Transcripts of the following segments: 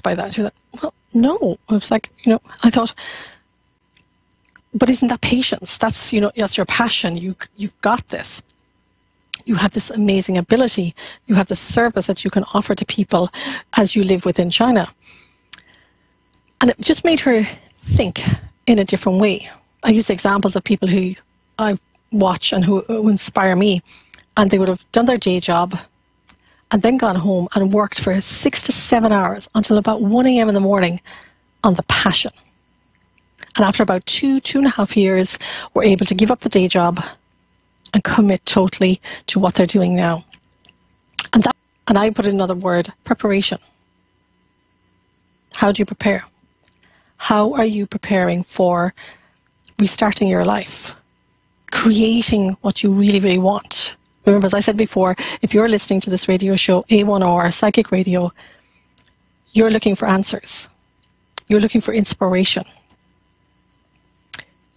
shocked by that. She was like, well, no. I was like, I thought, but isn't that patience? That's, that's your passion. You've got this. You have this amazing ability. You have the service that you can offer to people as you live within China. And it just made her think in a different way. I use examples of people who I watch and who inspire me. And they would have done their day job and then gone home and worked for 6 to 7 hours until about 1 a.m. in the morning on the passion. And after about 2.5 years, were able to give up the day job and commit totally to what they're doing now. And I put in another word, preparation. How do you prepare? How are you preparing for restarting your life? Creating what you really, really want. Remember, as I said before, if you're listening to this radio show, A1R, Psychic Radio, you're looking for answers. You're looking for inspiration.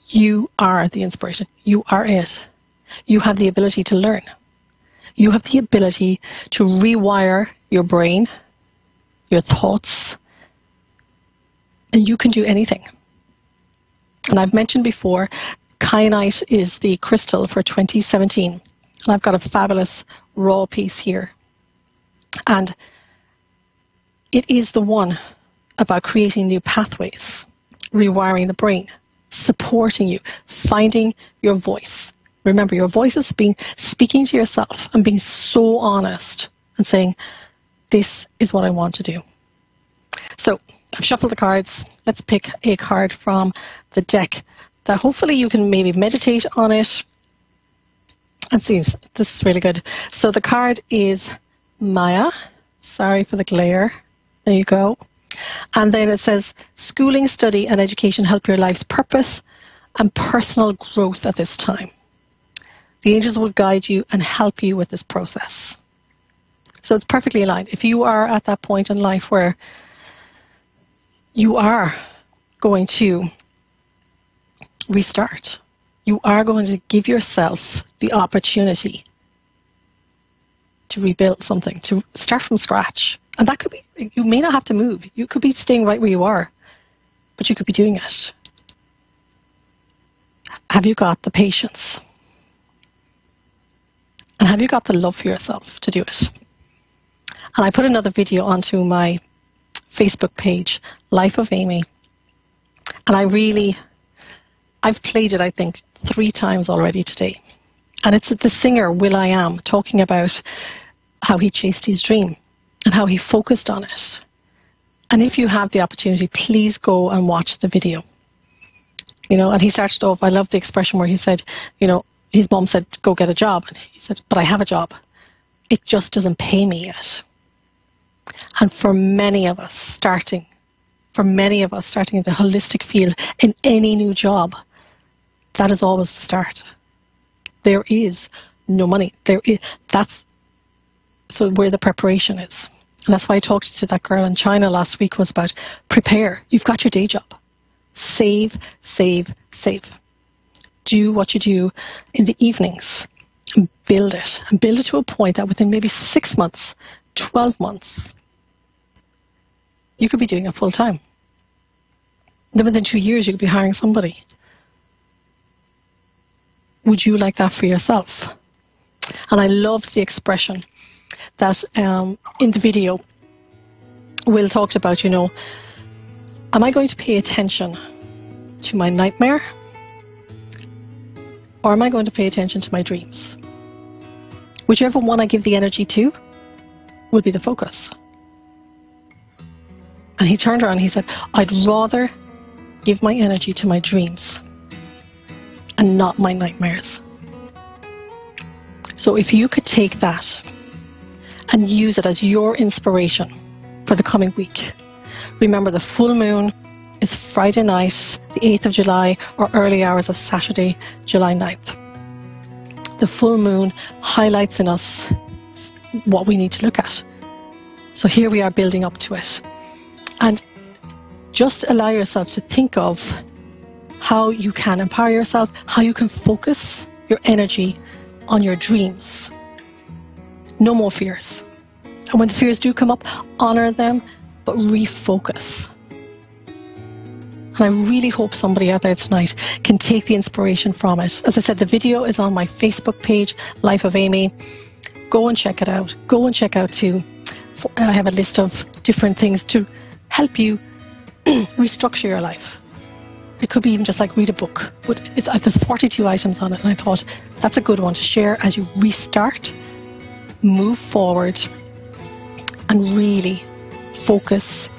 You are the inspiration. You are it. You have the ability to learn. You have the ability to rewire your brain, your thoughts, and you can do anything. And I've mentioned before, kyanite is the crystal for 2017. And I've got a fabulous raw piece here. And it is the one about creating new pathways, rewiring the brain, supporting you, finding your voice. Remember, your voice is speaking to yourself and being so honest and saying, this is what I want to do. So I've shuffled the cards. Let's pick a card from the deck that hopefully you can maybe meditate on it and see. This is really good. So the card is Maya. Sorry for the glare. There you go. And then it says, schooling, study and education help your life's purpose and personal growth at this time. The angels will guide you and help you with this process. So it's perfectly aligned. If you are at that point in life where you are going to restart, you are going to give yourself the opportunity to rebuild something, to start from scratch. And that could be, you may not have to move. You could be staying right where you are, but you could be doing it. Have you got the patience? And have you got the love for yourself to do it? And I put another video onto my Facebook page, Life of Amy. And I've played it, I think, 3 times already today. And it's the singer, will.i.am, talking about how he chased his dream and how he focused on it. And if you have the opportunity, please go and watch the video. And he started off, I love the expression where he said, his mom said, go get a job. And he said, but I have a job. It just doesn't pay me yet. And for many of us starting in the holistic field in any new job, that is always the start. There is no money. So where the preparation is. And that's why I talked to that girl in China last week, was about prepare. You've got your day job. Save, save, save. Do what you do in the evenings and build it. And build it to a point that within maybe 6 months, 12 months, you could be doing it full time. Then within 2 years, you could be hiring somebody. Would you like that for yourself? And I loved the expression that in the video, Will talked about, am I going to pay attention to my nightmare? Or am I going to pay attention to my dreams? Whichever one I give the energy to will be the focus. And he turned around and he said, I'd rather give my energy to my dreams and not my nightmares. So if you could take that and use it as your inspiration for the coming week. Remember, the full moon is Friday night, the 8th of July, or early hours of Saturday, July 9th. The full moon highlights in us what we need to look at. So here we are building up to it. And just allow yourself to think of how you can empower yourself, how you can focus your energy on your dreams. No more fears. And when the fears do come up, honor them, but refocus. And I really hope somebody out there tonight can take the inspiration from it. As I said, the video is on my Facebook page, Life of Amy. Go and check it out. Go and check out too. I have a list of different things to help you restructure your life. It could be even just like read a book, but there's 42 items on it, and I thought that's a good one to share as you restart, move forward, and really focus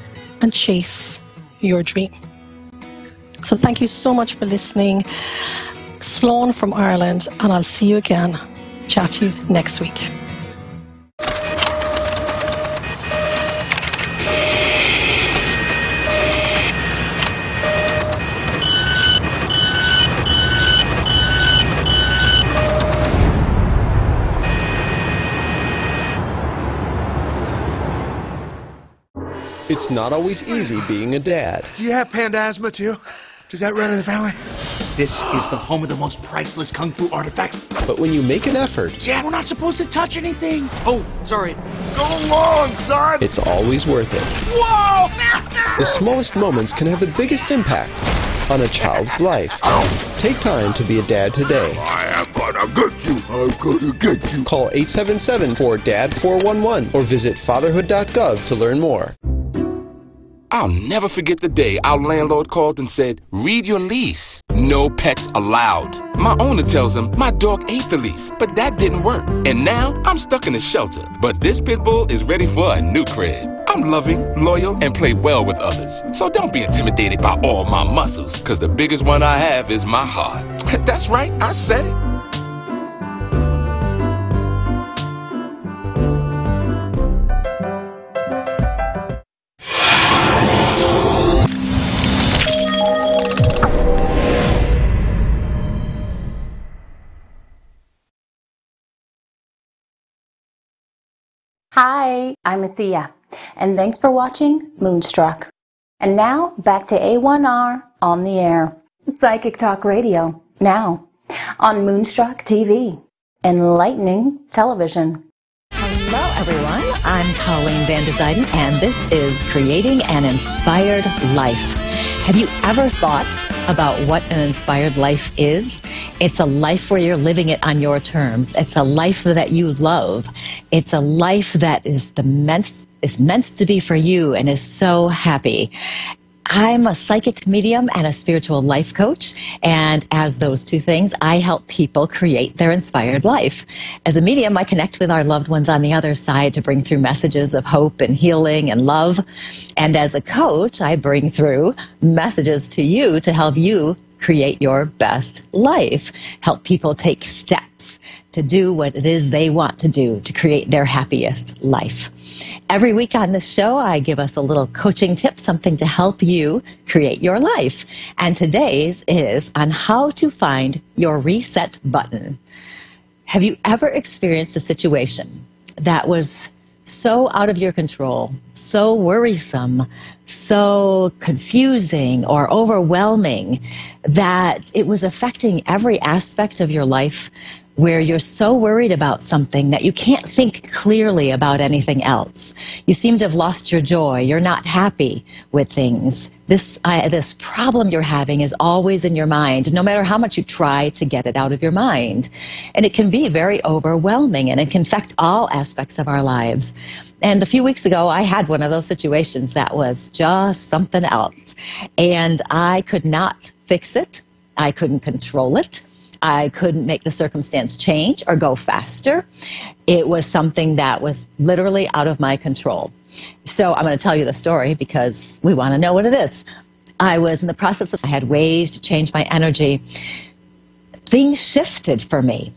and chase your dream. So thank you so much for listening. Sloan from Ireland, and I'll see you again. Chat to you next week. It's not always easy being a dad. Do you have panda asthma too? Does that run in the family? This is the home of the most priceless kung fu artifacts. But when you make an effort, Dad, we're not supposed to touch anything. Oh, sorry. Go along, son! it's always worth it. Whoa! The smallest moments can have the biggest impact on a child's life. Take time to be a dad today. I am gonna get you. I'm gonna get you. Call 877-4DAD-411 or visit fatherhood.gov to learn more. I'll never forget the day our landlord called and said, read your lease. No pets allowed. My owner tells him my dog ate the lease, but that didn't work. And now I'm stuck in a shelter. But this pit bull is ready for a new crib. I'm loving, loyal, and play well with others. So don't be intimidated by all my muscles, because the biggest one I have is my heart. That's right, I said it. Hi, I'm Asia, and thanks for watching Moonstruck. And now, back to A1R on the air. Psychic Talk Radio, now, on Moonstruck TV, enlightening television. Hello, everyone. I'm Colleen Van der Zijden, and this is Creating an Inspired Life. Have you ever thought about what an inspired life is? It's a life where you're living it on your terms. It's a life that you love. It's a life that is meant to be for you and is so happy. I'm a psychic medium and a spiritual life coach, and as those two things, I help people create their inspired life. As a medium, I connect with our loved ones on the other side to bring through messages of hope and healing and love. And as a coach, I bring through messages to you to help you create your best life, help people take steps to do what it is they want to do to create their happiest life. Every week on this show, I give us a little coaching tip, something to help you create your life. And today's is on how to find your reset button. Have you ever experienced a situation that was so out of your control, so worrisome, so confusing or overwhelming that it was affecting every aspect of your life, where you're so worried about something that you can't think clearly about anything else? You seem to have lost your joy. You're not happy with things. This problem you're having is always in your mind, no matter how much you try to get it out of your mind. And it can be very overwhelming, and it can affect all aspects of our lives. And a few weeks ago, I had one of those situations that was just something else. And I could not fix it. I couldn't control it. I couldn't make the circumstance change or go faster. It was something that was literally out of my control. So I'm going to tell you the story because we want to know what it is. I was in the process of, I had ways to change my energy. Things shifted for me.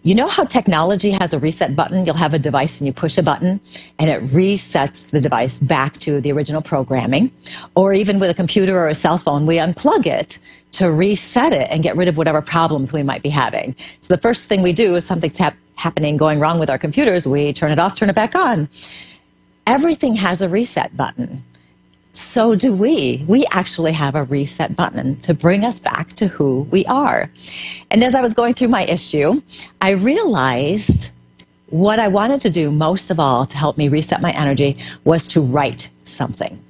You know how technology has a reset button? You'll have a device and you push a button and it resets the device back to the original programming. Or even with a computer or a cell phone, we unplug it to reset it and get rid of whatever problems we might be having. So the first thing we do is something's happening, going wrong with our computers, we turn it off, turn it back on. Everything has a reset button. So do we. We actually have a reset button to bring us back to who we are. And as I was going through my issue, I realized What I wanted to do most of all to help me reset my energy was to write something.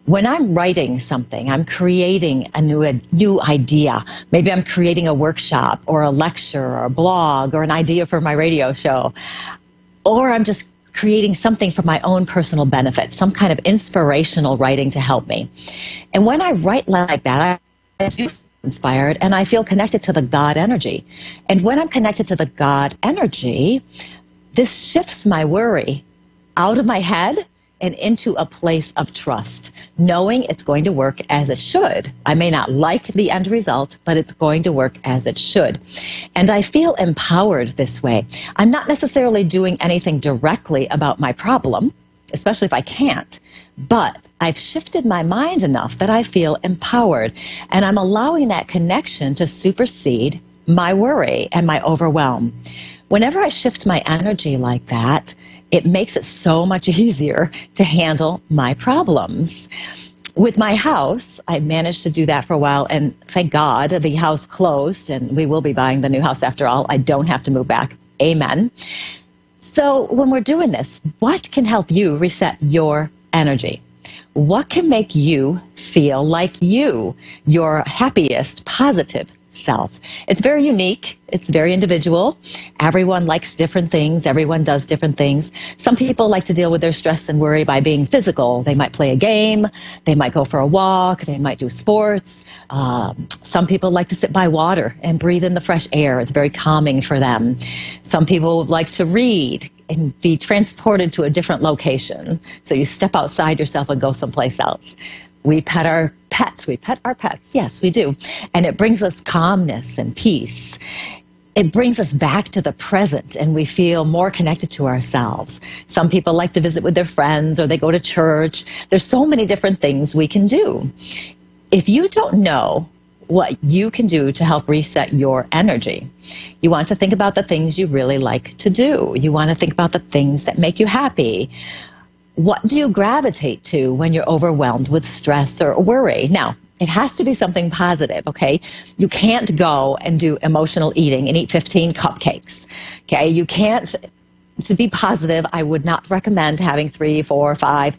When I'm writing something, I'm creating a new idea. Maybe I'm creating a workshop or a lecture or a blog or an idea for my radio show. Or I'm just creating something for my own personal benefit, some kind of inspirational writing to help me. And when I write like that, I feel inspired and I feel connected to the God energy. And when I'm connected to the God energy, this shifts my worry out of my head and into a place of trust, knowing it's going to work as it should. I may not like the end result, but it's going to work as it should. And I feel empowered this way. I'm not necessarily doing anything directly about my problem, especially if I can't, but I've shifted my mind enough that I feel empowered, and I'm allowing that connection to supersede my worry and my overwhelm. Whenever I shift my energy like that, it makes it so much easier to handle my problems. With my house, I managed to do that for a while, and thank God the house closed, and we will be buying the new house after all. I don't have to move back. Amen. So when we're doing this, what can help you reset your energy? What can make you feel like you, your happiest, positive self? It's very unique. It's very individual. Everyone likes different things. Everyone does different things. Some people like to deal with their stress and worry by being physical. They might play a game. They might go for a walk. They might do sports. Some people like to sit by water and breathe in the fresh air. It's very calming for them. Some people like to read and be transported to a different location. So you step outside yourself and go someplace else. We pet our pets. We pet our pets. Yes, we do. And it brings us calmness and peace. It brings us back to the present, and we feel more connected to ourselves. Some people like to visit with their friends, or they go to church. There's so many different things we can do. If you don't know what you can do to help reset your energy, you want to think about the things you really like to do. You want to think about the things that make you happy. What do you gravitate to when you're overwhelmed with stress or worry? Now, it has to be something positive, okay? You can't go and do emotional eating and eat 15 cupcakes, okay? You can't, to be positive, I would not recommend having 3, 4, 5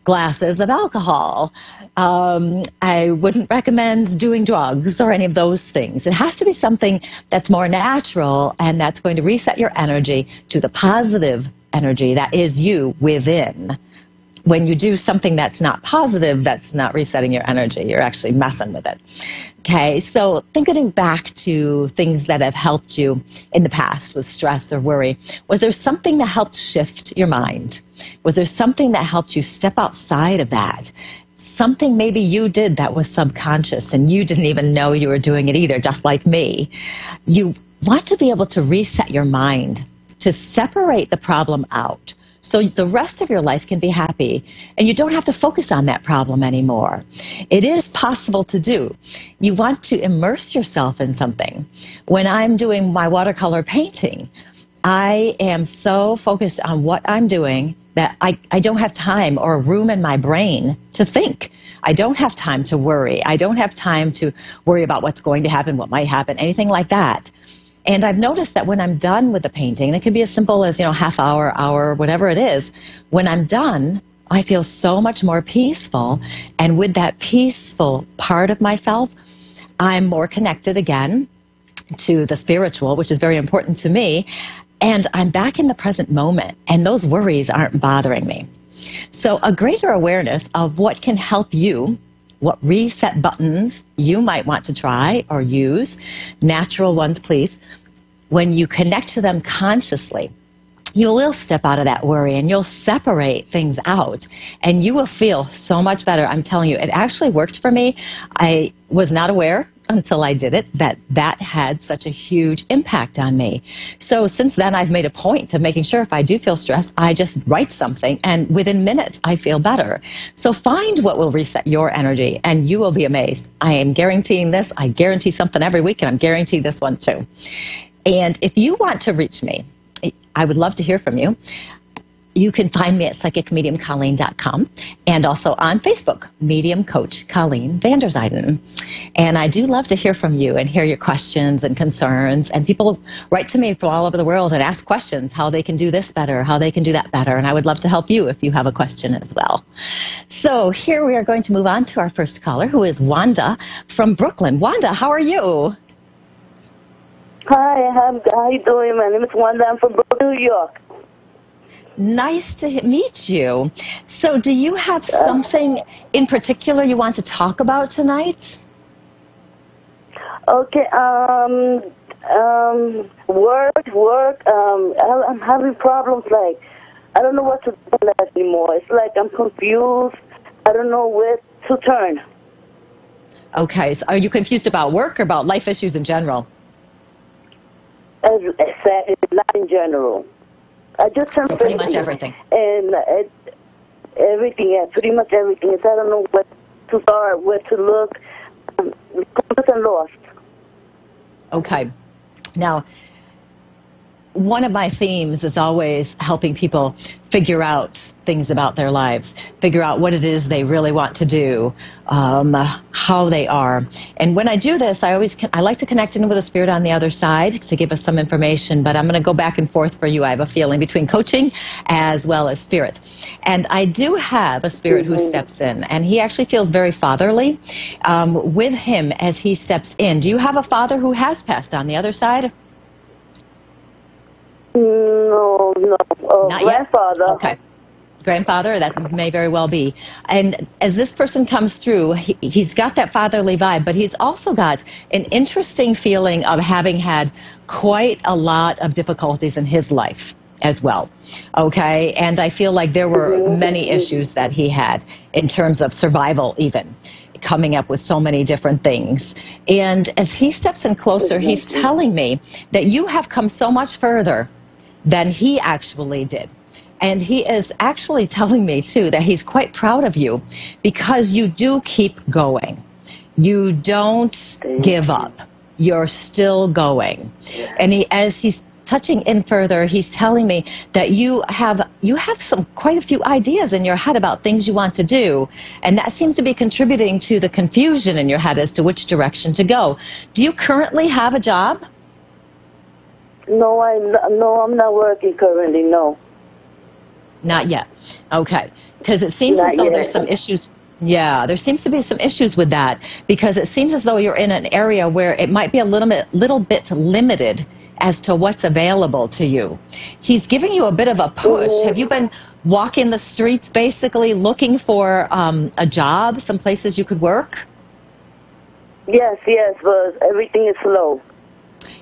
glasses of alcohol. I wouldn't recommend doing drugs or any of those things. It has to be something that's more natural and that's going to reset your energy to the positive energy that is you within. When you do something that's not positive, that's not resetting your energy. You're actually messing with it. Okay, so thinking back to things that have helped you in the past with stress or worry, was there something that helped shift your mind? Was there something that helped you step outside of that? Something maybe you did that was subconscious and you didn't even know you were doing it either, just like me. You want to be able to reset your mind, to separate the problem out, so the rest of your life can be happy, and you don't have to focus on that problem anymore. It is possible to do. You want to immerse yourself in something. When I'm doing my watercolor painting, I am so focused on what I'm doing that I don't have time or room in my brain to think. I don't have time to worry. I don't have time to worry about what's going to happen, what might happen, anything like that. And I've noticed that when I'm done with the painting, and it could be as simple as, half hour, hour, whatever it is, when I'm done, I feel so much more peaceful. And with that peaceful part of myself, I'm more connected again to the spiritual, which is very important to me. And I'm back in the present moment, and those worries aren't bothering me. So a greater awareness of what can help you, what reset buttons you might want to try or use, natural ones, please. When you connect to them consciously, you will step out of that worry and you'll separate things out and you will feel so much better. I'm telling you, it actually worked for me. I was not aware until I did it that had such a huge impact on me. So since then, I've made a point of making sure if I do feel stressed, I just write something, and within minutes, I feel better. So find what will reset your energy, and you will be amazed. I am guaranteeing this. I guarantee something every week, and I'm guaranteeing this one too. And if you want to reach me, I would love to hear from you. you can find me at psychicmediumcolleen.com and also on Facebook, Medium Coach Colleen Vanderzijden. And I do love to hear from you and hear your questions and concerns. And people write to me from all over the world and ask questions, how they can do this better, how they can do that better. And I would love to help you if you have a question as well. So here we are going to move on to our first caller, who is Wanda from Brooklyn. Wanda, how are you? Hi, how you doing? My name is Wanda. I'm from Brooklyn, New York. Nice to meet you. So do you have something in particular you want to talk about tonight? Okay, work. I'm having problems, like, I don't know what to do anymore. It's like I'm confused. I don't know where to turn. Okay, so are you confused about work or about life issues in general? Exactly, not in general. I just turned 50. Pretty much everything. And everything, yeah, pretty much everything. I don't know where to start, where to look. I'm completely lost. Okay. Now, one of my themes is always helping people figure out things about their lives, figure out what it is they really want to do, how they are. And when I do this, I like to connect in with a spirit on the other side to give us some information, but I'm going to go back and forth for you. I have a feeling between coaching as well as spirit. And I do have a spirit who steps in, and he actually feels very fatherly. With him as he steps in, do you have a father who has passed on the other side? No. Not Grandfather. Yet? Okay. Grandfather, that may very well be. And as this person comes through, he's got that fatherly vibe, but he's also got an interesting feeling of having had quite a lot of difficulties in his life as well. Okay? And I feel like there were many issues that he had in terms of survival even, coming up with so many different things. And as he steps in closer, he's telling me that you have come so much further than he actually did. And he is actually telling me, too, that he's quite proud of you because you do keep going. You don't give up. You're still going. And as he's touching in further, he's telling me that you have quite a few ideas in your head about things you want to do, and that seems to be contributing to the confusion in your head as to which direction to go. Do you currently have a job? No, I'm not working currently, no. Not yet. Okay. Because it seems as though there's some issues. Yeah, there seems to be some issues with that because it seems as though you're in an area where it might be a little bit limited as to what's available to you. He's giving you a bit of a push. Have you been walking the streets basically looking for a job, some places you could work? Yes, but everything is slow.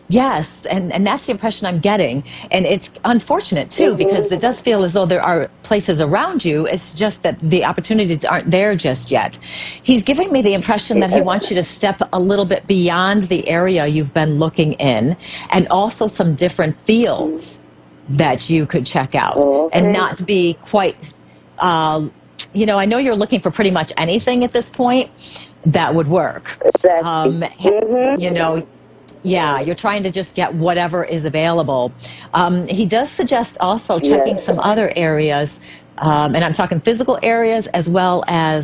Yes, and that's the impression I'm getting. And it's unfortunate, too, because it does feel as though there are places around you. It's just that the opportunities aren't there just yet. He's giving me the impression that he wants you to step a little bit beyond the area you've been looking in, and also some different fields that you could check out, and not be quite, you know, I know you're looking for pretty much anything at this point that would work. Exactly. You know, yeah, you're trying to just get whatever is available. He does suggest also checking some other areas, and I'm talking physical areas as well as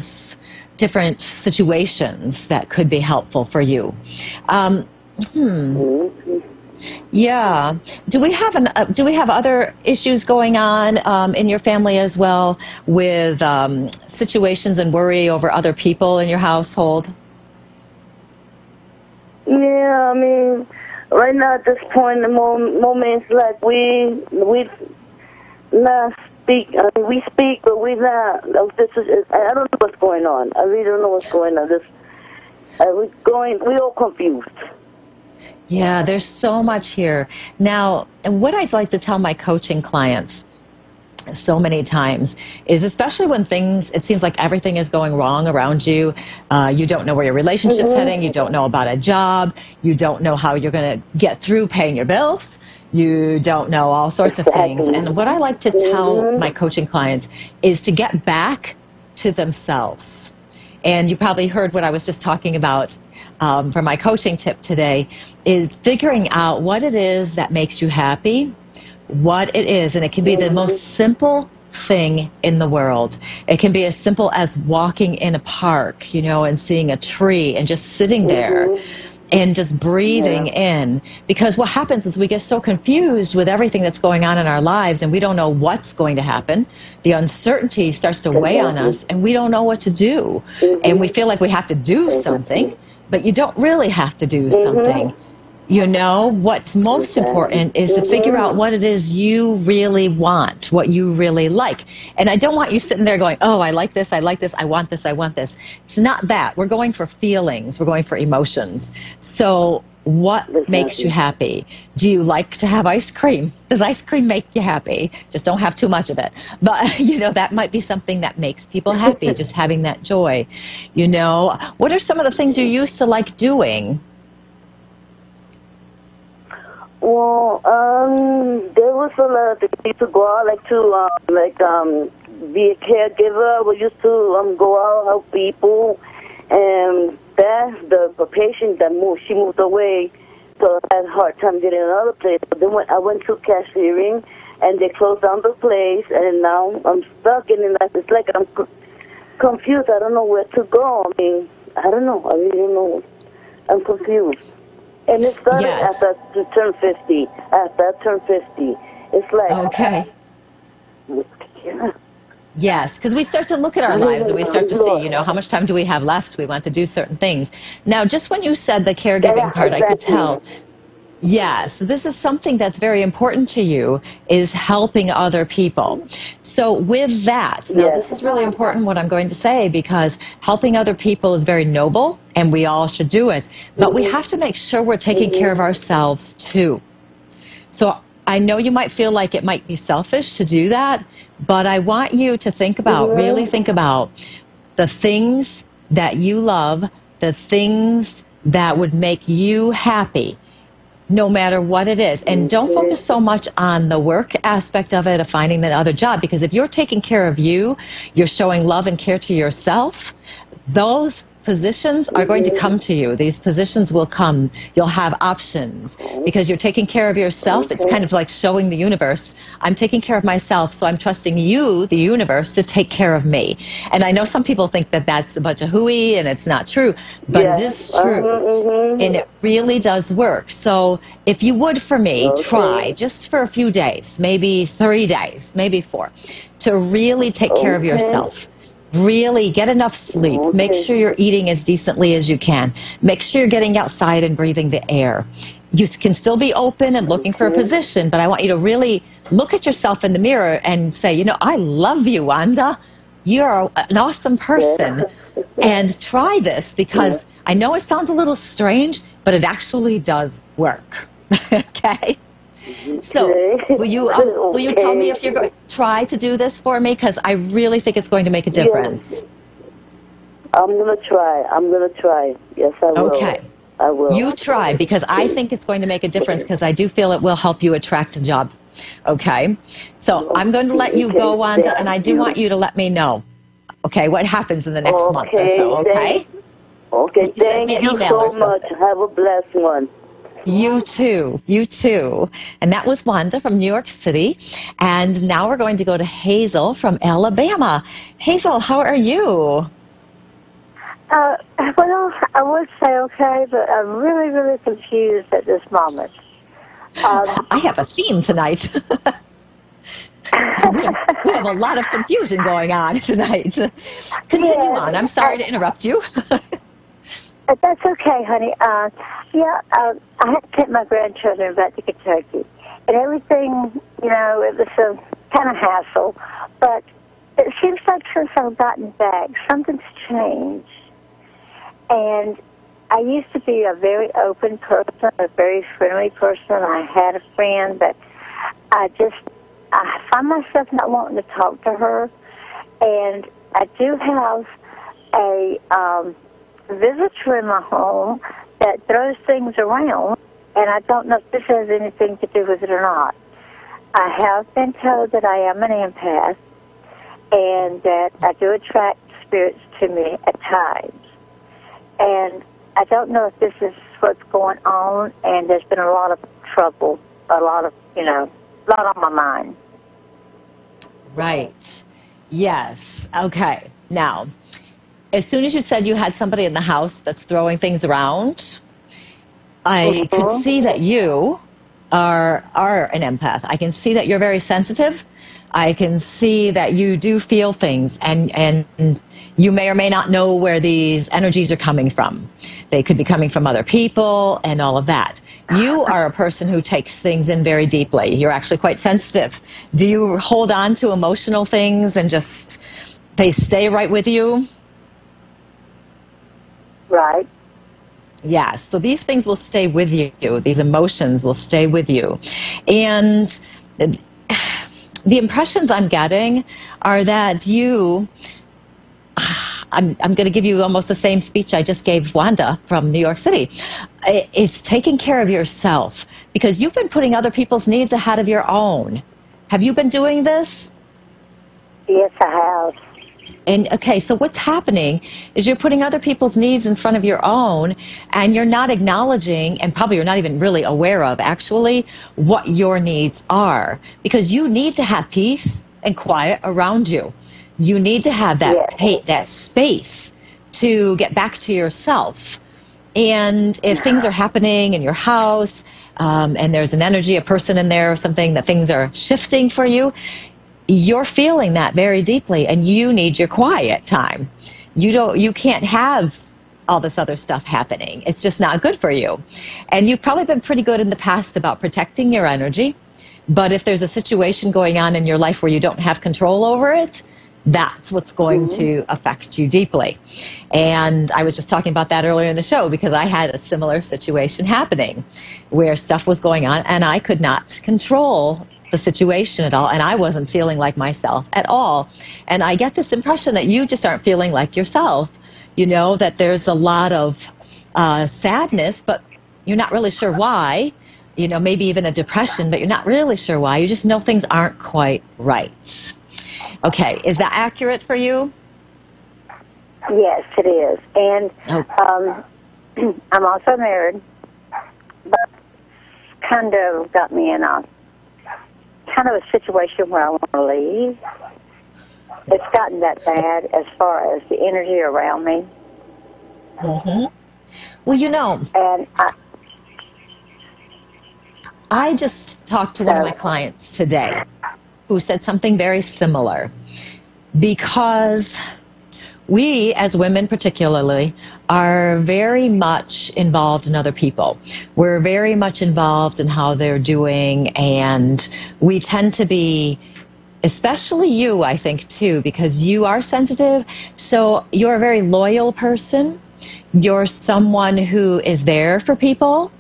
different situations that could be helpful for you. Yeah. Do we have other issues going on in your family as well with situations and worry over other people in your household? Yeah, I mean, right now at this point, the moment, it's like we not speak. I mean, we speak, but we not. I don't know what's going on. I really don't know what's going on. We all confused. Yeah, there's so much here. Now, and what I'd like to tell my coaching clients so many times is, especially when it seems like everything is going wrong around you, you don't know where your relationship's heading, you don't know about a job, you don't know how you're going to get through paying your bills, you don't know all sorts of things. And what I like to tell my coaching clients is to get back to themselves. And you probably heard what I was just talking about for my coaching tip today, is figuring out what it is that makes you happy, what it is, and it can be the most simple thing in the world. It can be as simple as walking in a park, you know, and seeing a tree and just sitting there and just breathing in. Because what happens is we get so confused with everything that's going on in our lives, and we don't know what's going to happen. The uncertainty starts to weigh on us, and we don't know what to do. And we feel like we have to do something, but you don't really have to do something. You know, what's most important is to figure out what it is you really want, what you really like. And I don't want you sitting there going, oh, I like this, I like this, I want this, I want this. It's not that. We're going for feelings. We're going for emotions. So what makes you happy? Do you like to have ice cream? Does ice cream make you happy? Just don't have too much of it. But, you know, that might be something that makes people happy, just having that joy. You know, what are some of the things you used to like doing? Well, there was a lot of things to go out, be a caregiver. We used to go out, help people, and that's the patient that moved. She moved away, so I had a hard time getting another place. But then I went to cashiering, and they closed down the place, and now I'm stuck in it. It's like I'm confused. I don't know where to go. I mean, I don't know. I really don't know. I'm confused. And it started after I turned 50. After I turned 50. It's like... Okay. Yes, because we start to look at our lives and we start to see, you know, how much time do we have left? We want to do certain things. Now, just when you said the caregiving part, I could tell... Yes, this is something that's very important to you, is helping other people. So with that, now this is really important what I'm going to say, because helping other people is very noble and we all should do it. But we have to make sure we're taking care of ourselves too. So I know you might feel like it might be selfish to do that, but I want you to think about, really think about the things that you love, the things that would make you happy, no matter what it is. And don't focus so much on the work aspect of it, of finding that other job, because if you're taking care of you, you're showing love and care to yourself, those positions are going to come to you. These positions will come. You'll have options because you're taking care of yourself. It's kind of like showing the universe, I'm taking care of myself, so I'm trusting you, the universe, to take care of me. And I know some people think that that's a bunch of hooey and it's not true, but it is true. And it really does work. So if you would, for me, try just for a few days, maybe 3 days, maybe 4, to really take care of yourself. Really get enough sleep. Make sure you're eating as decently as you can. Make sure you're getting outside and breathing the air. You can still be open and looking for a position, but I want you to really look at yourself in the mirror and say, you know, I love you, Wanda. You're an awesome person. And try this, because I know it sounds a little strange, but it actually does work. Okay? So, will you tell me if you're going to try to do this for me? Because I really think it's going to make a difference. I'm going to try. I'm going to try. Yes, I will. Okay. I will. You try, because I think it's going to make a difference, because I do feel it will help you attract a job. Okay? So, I'm going to let you go, Wanda, and I do want you to let me know, okay, what happens in the next month or so, okay? Okay, thank you so much. Have a blessed one. You too. You too. And that was Wanda from New York City. And now we're going to go to Hazel from Alabama. Hazel, how are you? Well, I would say okay, but I'm really, really confused at this moment. I have a theme tonight. we have a lot of confusion going on tonight. Continue on. I'm sorry to interrupt you. That's okay, honey. I had to take my grandchildren back to Kentucky. And everything, you know, it was a kind of hassle. But it seems like since I've gotten back, something's changed. And I used to be a very open person, a very friendly person. I had a friend, but I find myself not wanting to talk to her. And I do have a visitor in my home that throws things around, and I don't know if this has anything to do with it or not. I have been told that I am an empath and that I do attract spirits to me at times. And I don't know if this is what's going on, and there's been a lot of trouble, a lot on my mind. Right. Yes. Okay. Now, as soon as you said you had somebody in the house that's throwing things around, I could see that you are an empath. I can see that you're very sensitive. I can see that you do feel things, and you may or may not know where these energies are coming from. They could be coming from other people and all of that. You are a person who takes things in very deeply. You're actually quite sensitive. Do you hold on to emotional things and just they stay right with you? Right. Yes, so these things will stay with you. These emotions will stay with you. And the impressions I'm getting are that you, I'm going to give you almost the same speech I just gave Wanda from New York City. It's taking care of yourself, because you've been putting other people's needs ahead of your own. Have you been doing this? Yes, I have. And okay, so what's happening is you're putting other people's needs in front of your own, and you're not acknowledging, and probably you're not even really aware of actually, what your needs are. Because you need to have peace and quiet around you. You need to have that, that space to get back to yourself. And if things are happening in your house, and there's an energy, a person in there or something, that things are shifting for you, you're feeling that very deeply, and you need your quiet time. You can't have all this other stuff happening. It's just not good for you. And you've probably been pretty good in the past about protecting your energy, but if there's a situation going on in your life where you don't have control over it, that's what's going to affect you deeply. And I was just talking about that earlier in the show, because I had a similar situation happening where stuff was going on and I could not control the situation at all, and I wasn't feeling like myself at all. And I get this impression that you just aren't feeling like yourself. You know, that there's a lot of sadness, but you're not really sure why. You know, maybe even a depression, but you're not really sure why. You just know things aren't quite right. Okay, is that accurate for you? Yes, it is. And I'm also married, but kind of got me in a a situation where I want to leave. It's gotten that bad as far as the energy around me. Well, you know, and I just talked to one of my clients today who said something very similar, because we, as women particularly, are very much involved in other people. We're very much involved in how they're doing, and we tend to be, especially you, I think, too, because you are sensitive, so you're a very loyal person. You're someone who is there for people,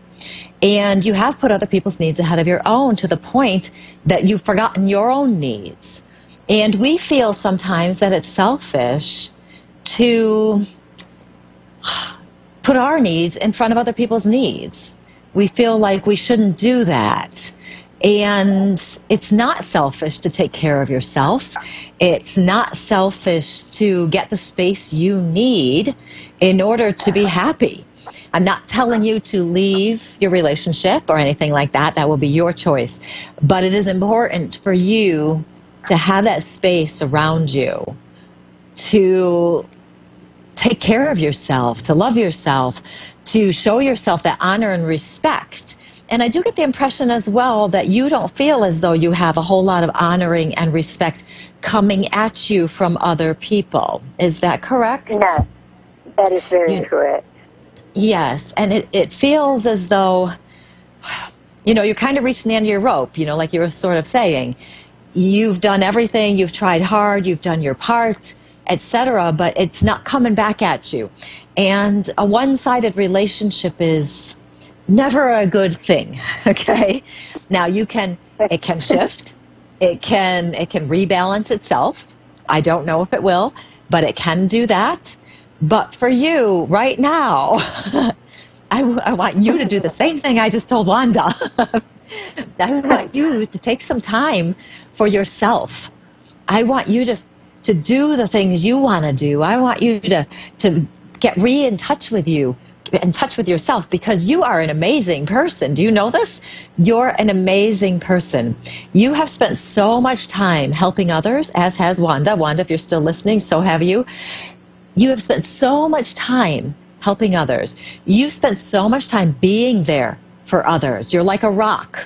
and you have put other people's needs ahead of your own to the point that you've forgotten your own needs. And we feel sometimes that it's selfish to put our needs in front of other people's needs. We feel like we shouldn't do that. And it's not selfish to take care of yourself. It's not selfish to get the space you need in order to be happy. I'm not telling you to leave your relationship or anything like that. That will be your choice. But it is important for you to have that space around you, to take care of yourself, to love yourself, to show yourself that honor and respect. And I do get the impression as well that you don't feel as though you have a whole lot of honoring and respect coming at you from other people. Is that correct? No, that is very correct. Yes, and it feels as though, you know, you're kind of reaching the end of your rope, you know, like you were sort of saying. You've done everything, you've tried hard, you've done your part, etc., but it's not coming back at you. And a one-sided relationship is never a good thing, okay? Now, it can shift, it can rebalance itself. I don't know if it will, but it can do that. But for you, right now, I want you to do the same thing I just told Wanda. I want you to take some time for yourself. I want you to do the things you want to do. I want you to get in touch with you. in touch with yourself, because you are an amazing person. Do you know this? You're an amazing person. You have spent so much time helping others, as has Wanda. Wanda, if you're still listening, so have you. You have spent so much time helping others. You spent so much time being there for others. You're like a rock.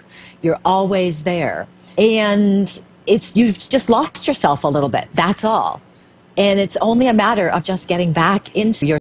You're always there. And you've just lost yourself a little bit. That's all. And it's only a matter of just getting back into your